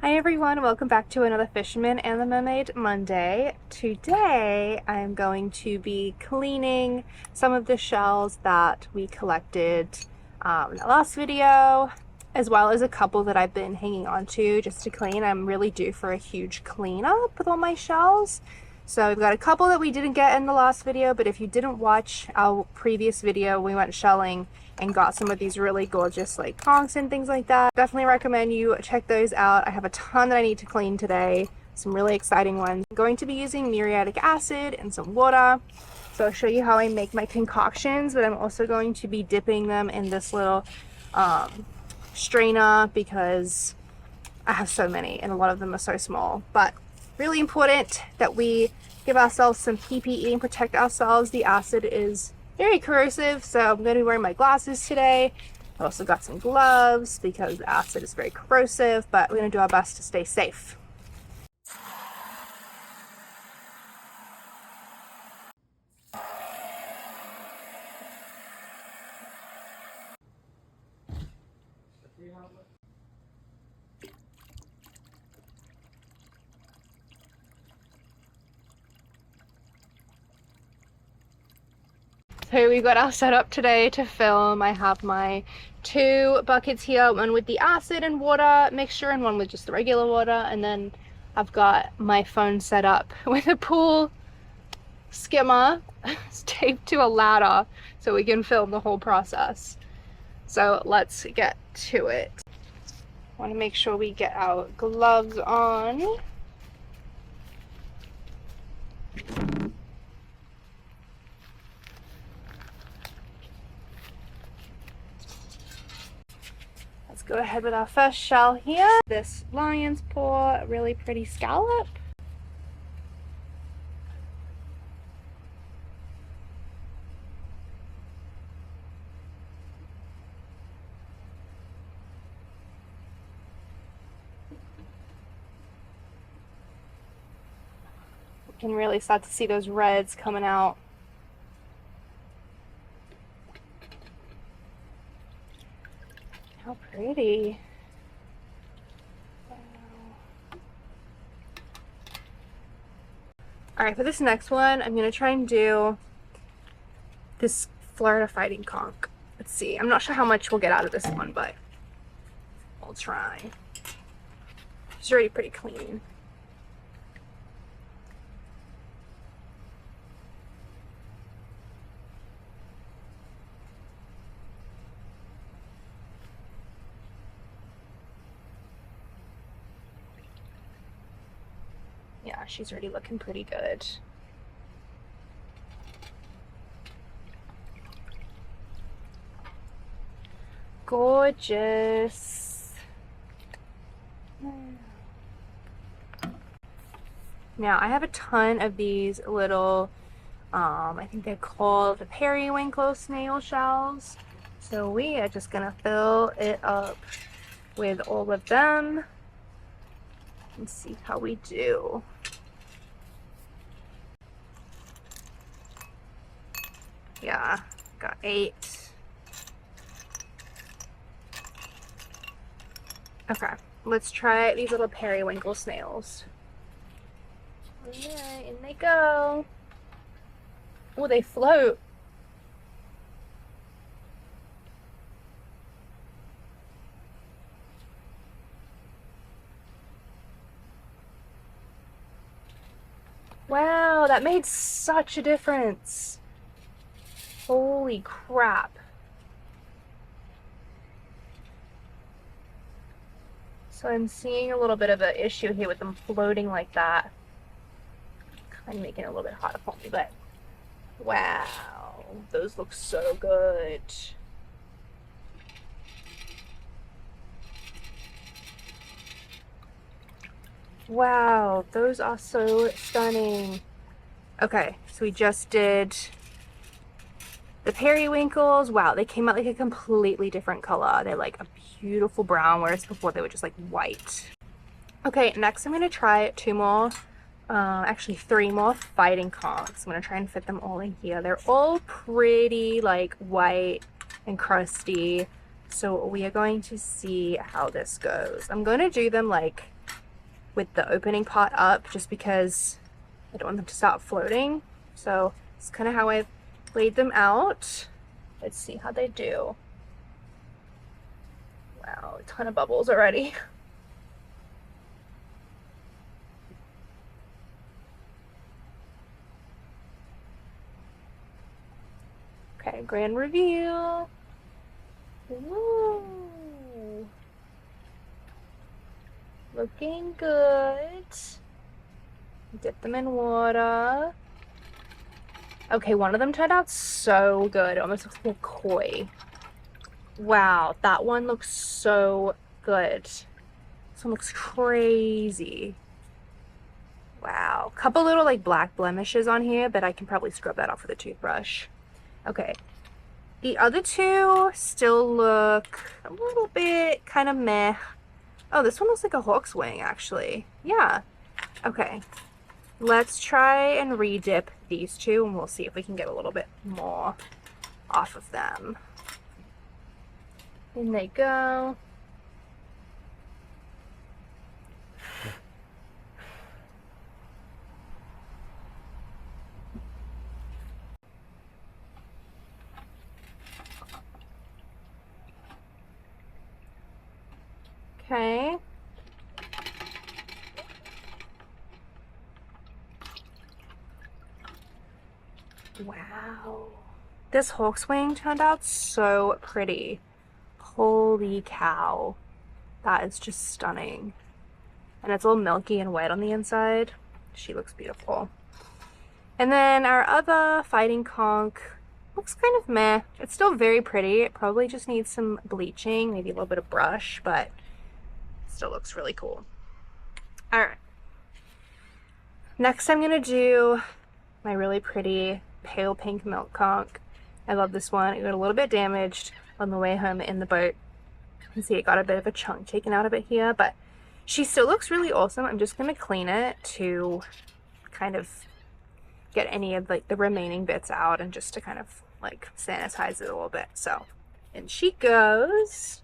Hi everyone, welcome back to another Fisherman and the Mermaid Monday. Today I'm going to be cleaning some of the shells that we collected in the last video, as well as a couple that I've been hanging on to just to clean. I'm really due for a huge cleanup with all my shells. So we've got a couple that we didn't get in the last video, but if you didn't watch our previous video, we went shelling and got some of these really gorgeous like conchs and things like that. Definitely recommend you check those out. I have a ton that I need to clean today, some really exciting ones. I'm going to be using muriatic acid and some water. So I'll show you how I make my concoctions, but I'm also going to be dipping them in this little strainer because I have so many and a lot of them are so small. But really important that we give ourselves some PPE and protect ourselves. The acid is very corrosive, so I'm going to be wearing my glasses today. I also got some gloves because the acid is very corrosive, but we're going to do our best to stay safe. So we got our setup today to film. I have my two buckets here, one with the acid and water mixture and one with just the regular water, and then I've got my phone set up with a pool skimmer taped to a ladder so we can film the whole process. So let's get to it. Want to make sure we get our gloves on. Go ahead with our first shell here. This lion's paw, really pretty scallop. You can really start to see those reds coming out. How pretty. Wow. Alright, for this next one, I'm going to try and do this Florida fighting conch. Let's see. I'm not sure how much we'll get out of this one, but we'll try. She's already pretty clean. Yeah, she's already looking pretty good. Gorgeous. Now, I have a ton of these little, I think they're called the periwinkle snail shells. So we are just gonna fill it up with all of them and see how we do. Yeah, got 8. Okay, let's try these little periwinkle snails. Alright, in they go. Oh, they float. Wow, that made such a difference. Holy crap. So I'm seeing a little bit of an issue here with them floating like that. Kind of making it a little bit harder for me, but wow, those look so good. Wow, those are so stunning. Okay, so we just did the periwinkles. Wow, they came out like a completely different color. They're like a beautiful brown, whereas before they were just like white. Okay, next I'm going to try 2 more, actually 3 more fighting conchs. I'm going to try and fit them all in here. They're all pretty like white and crusty. So we are going to see how this goes. I'm going to do them like with the opening pot up just because I don't want them to start floating. So it's kind of how I've laid them out. Let's see how they do. Wow, a ton of bubbles already. Okay, grand review. Ooh. Looking good. Dip them in water. Okay, one of them turned out so good. It almost looks like a koi. Wow, that one looks so good. This one looks crazy. Wow, couple little like black blemishes on here, but I can probably scrub that off with a toothbrush. Okay, the other two still look a little bit kind of meh. Oh, this one looks like a hawk's wing, actually. Yeah. Okay. Let's try and re-dip these two, and we'll see if we can get a little bit more off of them. In they go. Okay. Wow. This hawk's wing turned out so pretty. Holy cow. That is just stunning. And it's a little milky and white on the inside. She looks beautiful. And then our other fighting conch looks kind of meh. It's still very pretty. It probably just needs some bleaching, maybe a little bit of brush, but still looks really cool. All right. Next I'm gonna do my really pretty pale pink milk conch. I love this one. It got a little bit damaged on the way home in the boat. You can see it got a bit of a chunk taken out of it here, but she still looks really awesome. I'm just gonna clean it to kind of get any of like the remaining bits out and just to kind of like sanitize it a little bit. So, in she goes.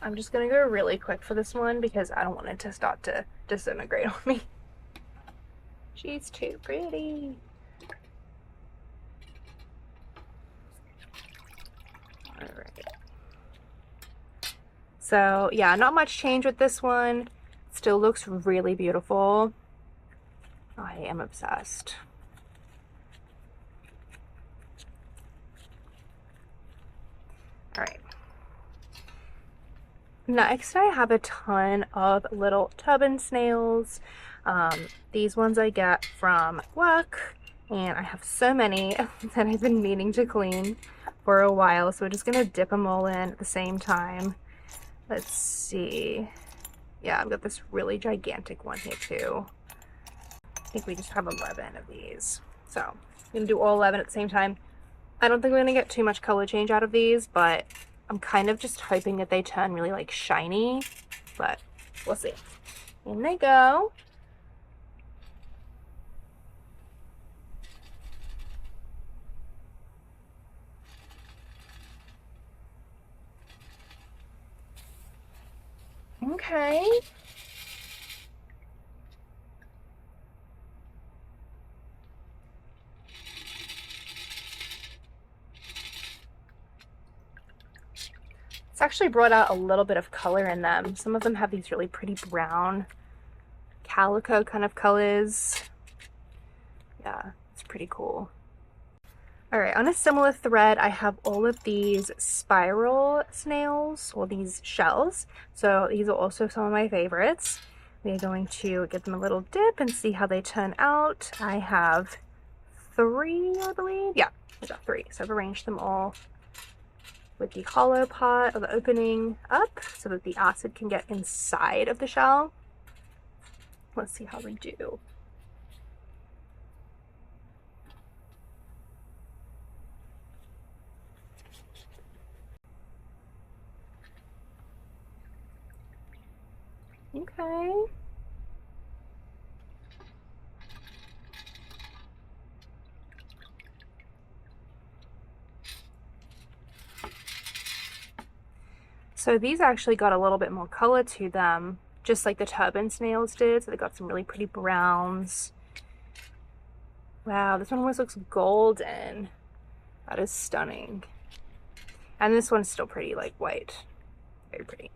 I'm just gonna go really quick for this one because I don't want it to start to disintegrate on me. She's too pretty. Alright. So yeah, not much change with this one. Still looks really beautiful. I am obsessed. Alright. Next, I have a ton of little turban snails. These ones I get from work, and I have so many that I've been meaning to clean for a while, so we're just gonna dip them all in at the same time. Let's see. Yeah, I've got this really gigantic one here too. I think we just have 11 of these. So, I'm gonna do all 11 at the same time. I don't think we're gonna get too much color change out of these, but I'm kind of just hoping that they turn really like shiny, but we'll see. In they go. Okay. It's actually brought out a little bit of color in them. Some of them have these really pretty brown calico kind of colors. Yeah, it's pretty cool. All right, on a similar thread, I have all of these spiral snails, or these shells. So these are also some of my favorites. We are going to give them a little dip and see how they turn out. I have 3, I believe. Yeah, I got 3. So I've arranged them all with the hollow part or the opening up so that the acid can get inside of the shell. Let's see how they do. Okay. So these actually got a little bit more color to them, just like the turban snails did. So they got some really pretty browns. Wow, this one almost looks golden. That is stunning. And this one's still pretty like white. Very pretty.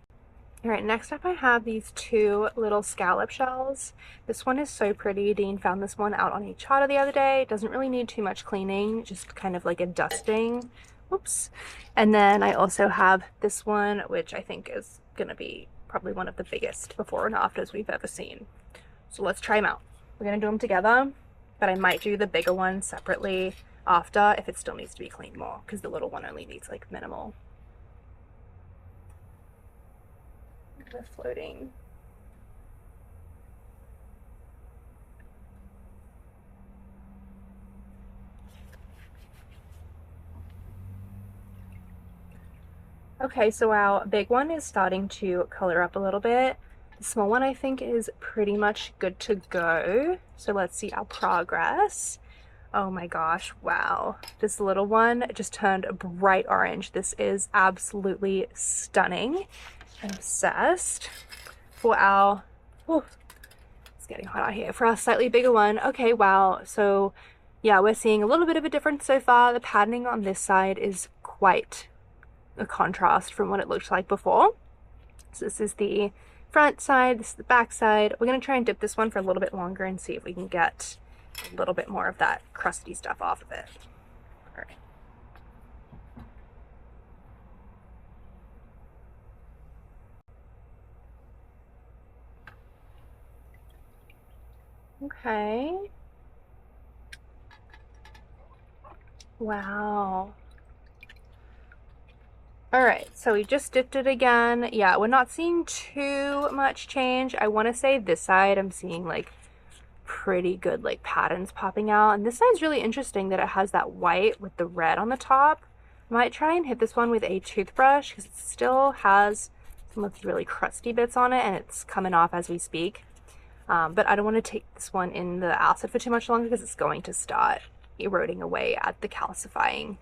All right, next up I have these two little scallop shells. This one is so pretty. Dean found this one out on a charter the other day. It doesn't really need too much cleaning, just kind of like a dusting. Whoops. And then I also have this one, which I think is gonna be probably one of the biggest before and afters we've ever seen. So let's try them out. We're gonna do them together, but I might do the bigger one separately after if it still needs to be cleaned more, because the little one only needs like minimal. They're floating. Okay, so our big one is starting to color up a little bit. The small one I think is pretty much good to go. So let's see our progress. Oh my gosh, wow. This little one just turned bright orange. This is absolutely stunning. I'm obsessed. For our, it's getting hot out here. For our slightly bigger one, okay, wow. So yeah, we're seeing a little bit of a difference so far. The patterning on this side is quite a contrast from what it looked like before. So this is the front side, this is the back side. We're gonna try and dip this one for a little bit longer and see if we can get a little bit more of that crusty stuff off of it. All right. Okay. Wow. All right, so we just dipped it again. Yeah, we're not seeing too much change. I want to say this side I'm seeing like pretty good like patterns popping out, and this side's really interesting that it has that white with the red on the top. I might try and hit this one with a toothbrush because it still has some of the really crusty bits on it and it's coming off as we speak. But I don't want to take this one in the acid for too much longer because it's going to start eroding away at the calcifying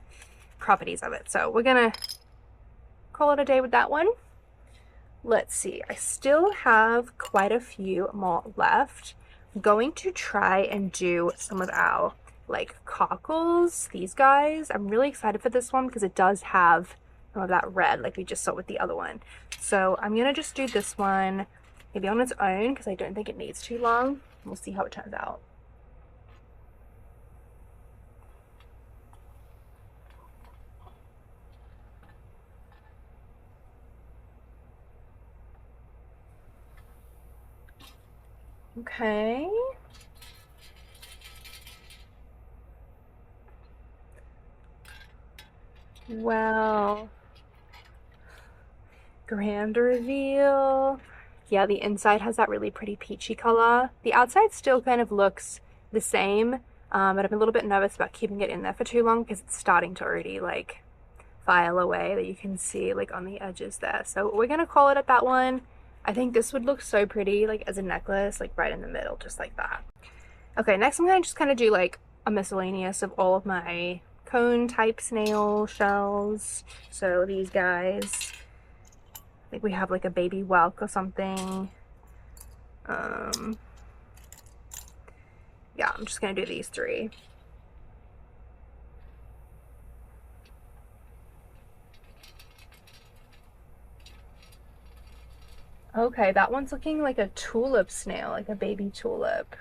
properties of it. So we're gonna call it a day with that one. Let's see, I still have quite a few more left. I'm going to try and do some of our like cockles, these guys. I'm really excited for this one because it does have some of that red like we just saw with the other one. So I'm gonna just do this one maybe on its own because I don't think it needs too long. We'll see how it turns out. Okay. Wow. Grand reveal. Yeah, the inside has that really pretty peachy color. The outside still kind of looks the same, but I'm a little bit nervous about keeping it in there for too long because it's starting to already like file away, that you can see like on the edges there. So we're gonna call it at that one. I think this would look so pretty like as a necklace, like right in the middle, just like that. Okay, next I'm gonna just kind of do like a miscellaneous of all of my cone type snail shells. So these guys, I think we have like a baby whelk or something. Yeah, I'm just gonna do these three. Okay, that one's looking like a tulip snail, like a baby tulip.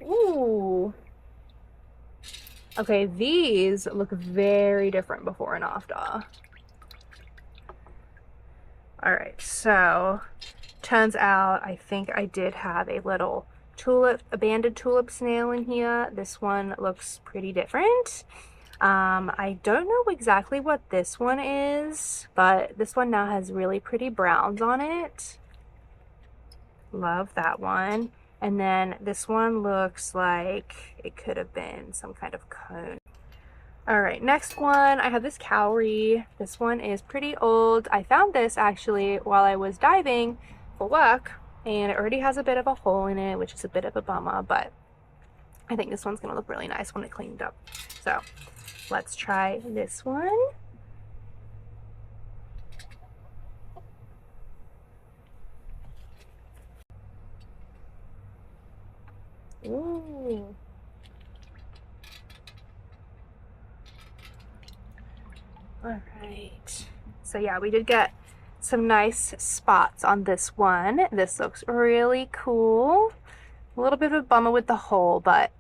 Ooh. Okay, these look very different before and after. All right, so turns out I think I did have a little tulip, a banded tulip snail in here. This one looks pretty different. I don't know exactly what this one is, but this one now has really pretty browns on it. Love that one. And then this one looks like it could have been some kind of cone. All right, next one, I have this cowrie. This one is pretty old. I found this actually while I was diving for work, and it already has a bit of a hole in it, which is a bit of a bummer, but I think this one's gonna look really nice when it cleaned up. So let's try this one. Ooh. All right. So yeah, we did get some nice spots on this one. This looks really cool. A little bit of a bummer with the hole, but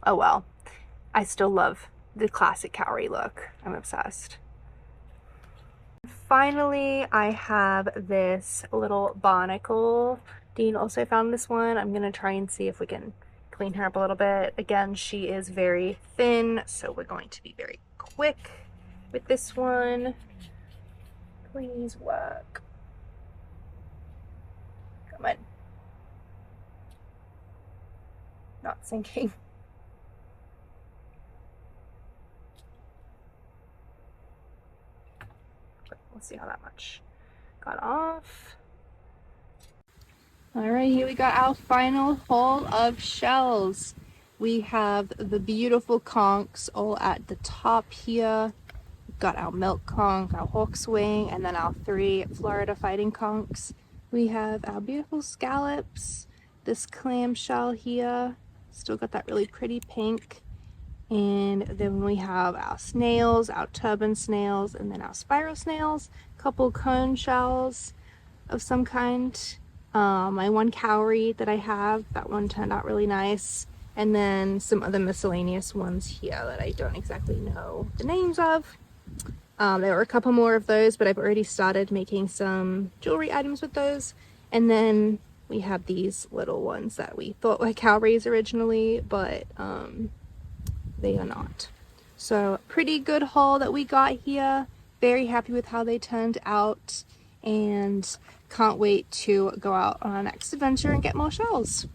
oh well. I still love the classic cowrie look. I'm obsessed. Finally, I have this little barnacle. Dean also found this one. I'm gonna try and see if we can clean her up a little bit. Again, she is very thin, so we're going to be very quick with this one. Please work. Come on. Not sinking. We'll see how that much got off. All right, here we got our final haul of shells. We have the beautiful conchs all at the top here. We've got our milk conch, our hawkswing, and then our 3 Florida fighting conchs. We have our beautiful scallops, this clamshell here, still got that really pretty pink. And then we have our snails, our turban snails, and then our spiral snails, a couple cone shells of some kind. My one cowrie that I have, that one turned out really nice. And then some other miscellaneous ones here that I don't exactly know the names of. There were a couple more of those, but I've already started making some jewelry items with those. And then we have these little ones that we thought were cowries originally, but they are not. So pretty good haul that we got here. Very happy with how they turned out, and can't wait to go out on our next adventure and get more shells.